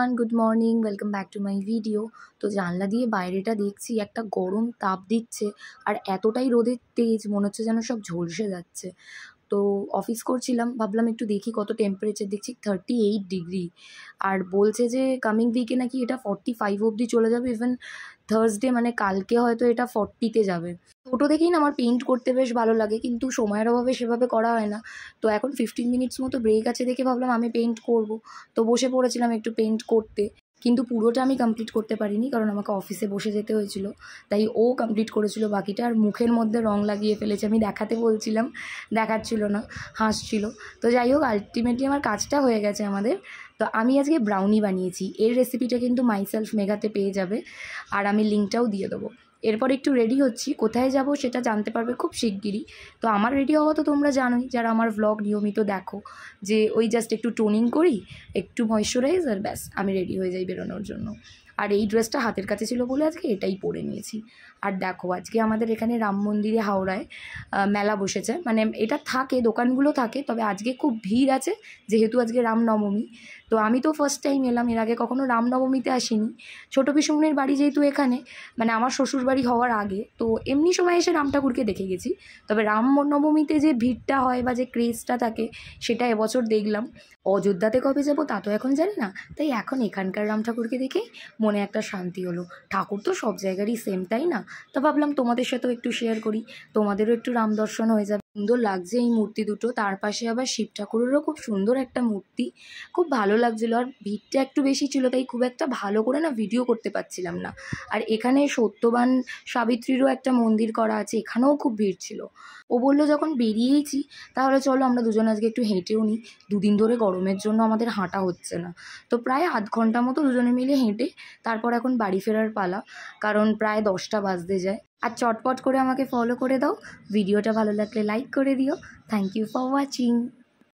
Everyone, good morning, welcome back to my video. তো জানলা দিয়ে বাইরেটা দেখছি একটা গরম তাপ দিচ্ছে আর এতটাই রোদের তেজ মনে হচ্ছে যেন সব ঝলসে যাচ্ছে। তো অফিস করছিলাম, ভাবলাম একটু দেখি কত টেম্পারেচার, দেখছি 38 ডিগ্রি। আর বলছে যে কামিং উইকে নাকি এটা 45 অবধি চলে যাবে, ইভেন থার্সডে মানে কালকে হয়তো এটা 40-তে যাবে। ছোটো থেকেই না আমার পেইন্ট করতে বেশ ভালো লাগে, কিন্তু সময়ের অভাবে সেভাবে করা হয় না। তো এখন 15 মিনিটস মতো ব্রেক আছে দেখে ভাবলাম আমি পেইন্ট করব। তো বসে পড়েছিলাম একটু পেইন্ট করতে, কিন্তু পুরোটা আমি কমপ্লিট করতে পারিনি কারণ আমাকে অফিসে বসে যেতে হয়েছিল। তাই ও কমপ্লিট করেছিল বাকিটা, আর মুখের মধ্যে রং লাগিয়ে ফেলেছে। আমি দেখাতে বলছিলাম, দেখাচ্ছিল না, হাসছিল। তো যাই হোক, আলটিমেটলি আমার কাজটা হয়ে গেছে আমাদের। তো আমি আজকে ব্রাউনি বানিয়েছি, এর রেসিপিটা কিন্তু মাইসেলফ মেগাতে পেয়ে যাবে, আর আমি লিঙ্কটাও দিয়ে দেবো। এরপর একটু রেডি হচ্ছি, কোথায় যাব সেটা জানতে পারবে খুব শিগগিরই। তো আমার রেডি হওয়া তো তোমরা জানোই, যারা আমার ভ্লগ নিয়মিত দেখো, যে ওই জাস্ট একটু টোনিং করি, একটু ময়শ্চারাইজ, আর ব্যাস আমি রেডি হয়ে যাই বেরোনোর জন্য। আর এই ড্রেসটা হাতের কাছে ছিল বলে আজকে এটাই পরে নিয়েছি। আর দেখো, আজকে আমাদের এখানে রাম মন্দিরে হাওড়ায় মেলা বসেছে, মানে এটা থাকে, দোকানগুলো থাকে, তবে আজকে খুব ভিড় আছে যেহেতু আজকে রামনবমী। তো আমি তো ফার্স্ট টাইম এলাম, এর আগে কখনো রামনবমীতে আসিনি। ছোটো পিসুমনির বাড়ি যেহেতু এখানে, মানে আমার শ্বশুর বাড়ি হওয়ার আগে, তো এমনি সময় এসে রাম ঠাকুরকে দেখে গেছি। তবে রাম নবমীতে যে ভিড়টা হয় বা যে ক্রেজটা থাকে সেটা এবছর দেখলাম। অযোধ্যাতে কবে যাব তা তো এখন জানি না, তাই এখন এখানকার রাম ঠাকুরকে দেখেই মনে একটা শান্তি হলো। ঠাকুর তো সব জায়গারই সেম, তাই না? তো ভাবলাম তোমাদের সাথেও একটু শেয়ার করি, তোমাদেরও একটু রাম দর্শন হয়ে যাবে। সুন্দর লাগছে এই মূর্তি দুটো, তার পাশে আবার শিব ঠাকুরেরও খুব সুন্দর একটা মূর্তি, খুব ভালো লাগছিলো। আর ভিড়টা একটু বেশি ছিল, তাই খুব একটা ভালো করে না ভিডিও করতে পারছিলাম না। আর এখানে সত্যবান সাবিত্রীরও একটা মন্দির করা আছে, এখানেও খুব ভিড় ছিল। ও বললো যখন বেরিয়েইছি তাহলে চলো আমরা দুজন আজকে একটু হেঁটেও নিই, দুদিন ধরে গরমের জন্য আমাদের হাঁটা হচ্ছে না। তো প্রায় আধ ঘন্টা মতো দুজনে মিলে হেঁটে তারপর এখন বাড়ি ফেরার পালা, কারণ প্রায় 10টা বাজতে যায়। আর চটপট করে আমাকে ফলো করে দাও, ভিডিওটা ভালো লাগলে লাইক করে দিও। Thank you for watching.